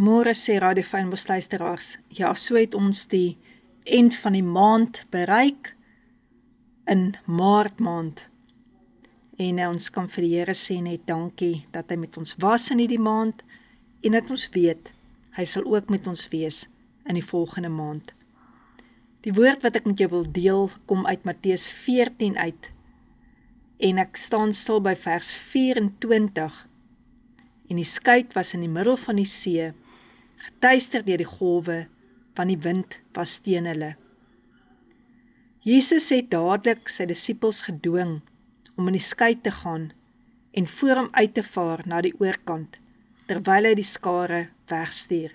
Môre sê Radio Fynbos luisteraars, ja, so het ons die eind van die maand bereik in Maart maand. En ons kan vir die Here sê net dankie dat hy met ons was in hierdie maand en dat ons weet, hy sal ook met ons wees in die volgende maand. Die woord wat ek met jou wil deel, kom uit Matteus 14 uit en ek staan stil by vers 24. En die skuit was in die middel van die see, getuister deur die golwe, want die wind was teen hulle. Jesus het dadelik sy disippels gedwing om in die skuit te gaan en voor hom uit te vaar na die oorkant, terwyl hy die skare wegstuur.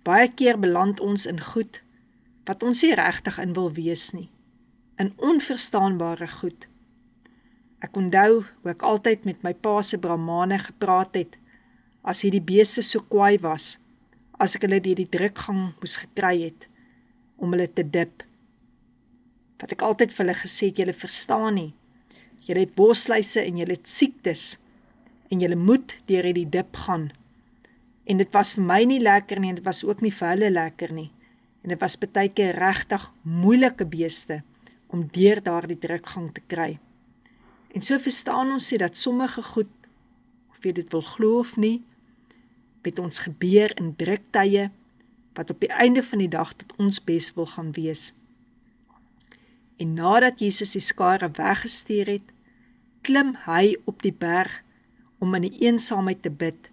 Baie keer beland ons in goed wat ons nie regtig in wil wees nie, in onverstaanbare goed. Ek onthou hoe ek altyd met my pa se Brahmane gepraat het, as hierdie beeste so kwaai was, as ek hulle deur die drukgang moes gekry het, om hulle te dip. Wat ek altyd vir hulle gesê het, julle verstaan nie, julle het bosluise en julle het siektes, en julle moet deur die dip gaan. En dit was vir my nie lekker nie, en dit was ook nie vir hulle lekker nie, en dit was baie keer regtig moeilike beeste, om deur daardie drukgang te kry. En so verstaan ons sê dat sommige goed, of jy dit wil glo of nie, met ons gebeur in druktye, wat op die einde van die dag tot ons bes wil gaan wees. En nadat Jesus die skare weggestuur het, klim hy op die berg om in die eensaamheid te bid,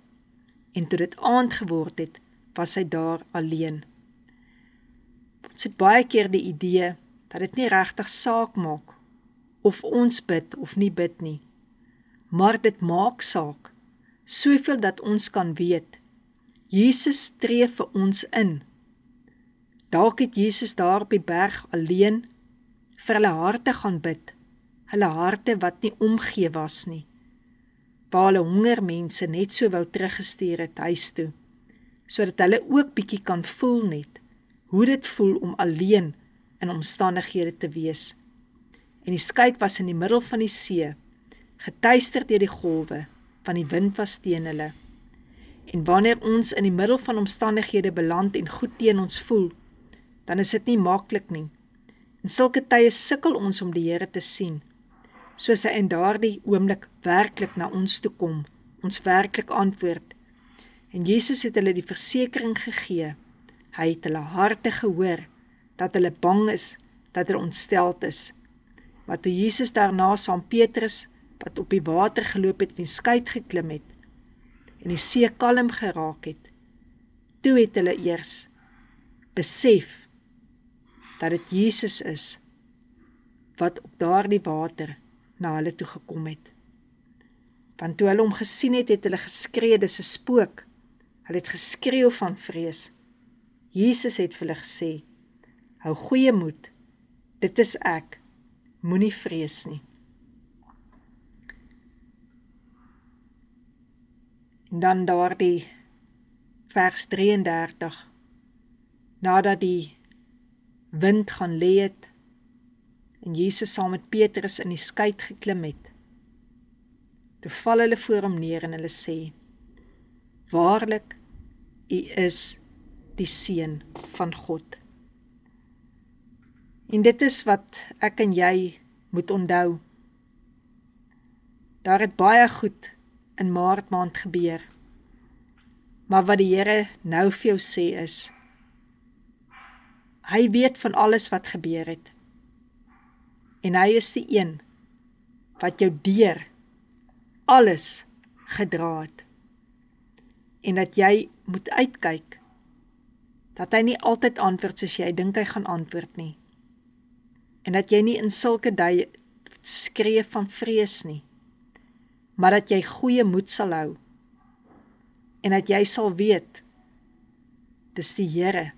en toe dit aand geword het, was hy daar alleen. Ons het baie keer die idee, dat dit nie regtig saak maak, of ons bid of nie bid nie. Maar dit maak saak, soveel dat ons kan weet, Jesus tree vir ons in. Dalk het Jesus daar op die berg alleen vir hulle harte gaan bid, hulle harte wat nie omgee was nie, waar hulle hongermense net so wou teruggestuur het huis toe, sodat hulle ook bietjie kan voel net, hoe dit voel om alleen in omstandighede te wees. En die skuit was in die middel van die see, getuister deur die golwe, want die wind was teen hulle. En wanneer ons in die middel van omstandighede beland en goed teen ons voel, dan is dit nie maklik nie. In sulke tye sukkel ons om die Here te sien, soos hy in daardie oomblik werklik na ons toe kom, ons werklik antwoord. En Jesus het hulle die versekering gegee, hy het hulle harte gehoor, dat hulle bang is, dat hulle ontsteld is. Maar toe Jesus daarna saam Petrus, wat op die water geloop het en die skuit geklim het, en die see kalm geraak het, toe het hulle eers besef, dat dit Jesus is, wat op daardie water na hulle toe gekom het. Want toe hulle hom gesien het, het hulle geskree, dis 'n spook. Hulle het geskreeu van vrees. Jesus het vir hulle gesê, hou goeie moed, dit is ek, moenie vrees nie. En dan daardie vers 33, nadat die wind gaan lê het, en Jesus saam met Petrus in die skuit geklim het, toe val hulle voor hom neer en hulle sê, waarlik, U is die Seun van God. En dit is wat ek en jy moet onthou. Daar het baie goed in Maart maand gebeur, maar wat die Here nou vir jou sê is, hy weet van alles wat gebeur het, en hy is die een wat jou deur alles gedra het, en dat jy moet uitkyk, dat hy nie altyd antwoord soos jy dink hy gaan antwoord nie, en dat jy nie in sulke dae skree van vrees nie, maar dat jy goeie moed sal hou, en dat jy sal weet, dis die Here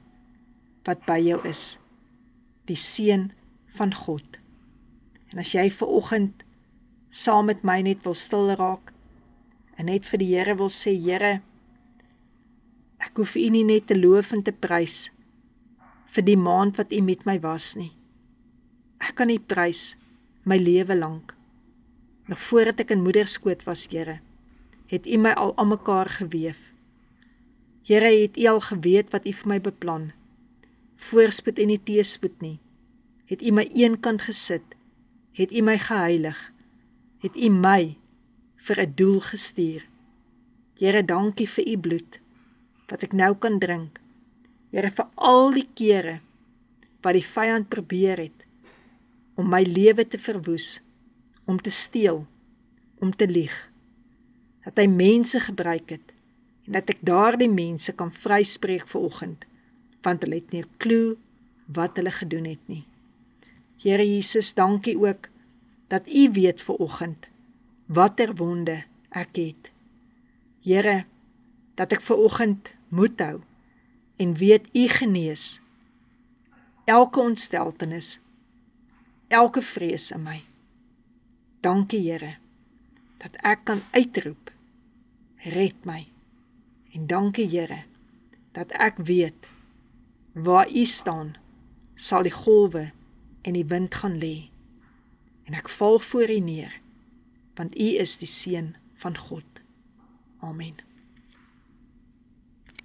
wat by jou is, die Seun van God. En as jy vanoggend saam met my net wil stil raak, en net vir die Here wil sê, Here, ek hoef U nie net te loof en te prys, vir die maand wat U met my was nie. Ek kan U prys, my lewe lank. Nog voordat ek in moederskoot was, Here, het U my al aan mekaar geweef. Here, het U al geweet wat U vir my beplan, voorspoed en nie teëspoed nie. Het U my eenkant gesit, het U my geheilig, het U my vir 'n doel gestuur. Here, dankie vir U bloed, wat ek nou kan drink. Here, vir al die kere wat die vyand probeer het, om my lewe te verwoes, om te steel, om te lieg. Dat hy mense gebruik het, en dat ek daardie mense kan vryspreek vanoggend, want hulle het nie 'n klou wat hulle gedoen het nie. Here Jesus, dankie ook, dat U weet vanoggend, watter wonde ek het. Here, dat ek vanoggend moed hou, en weet U genees elke ontsteltenis, elke vrees in my. Dankie Here, dat ek kan uitroep, red my. En dankie Here, dat ek weet, waar U staan, sal die golwe en die wind gaan lê. En ek val voor U neer, want U is die Seun van God. Amen.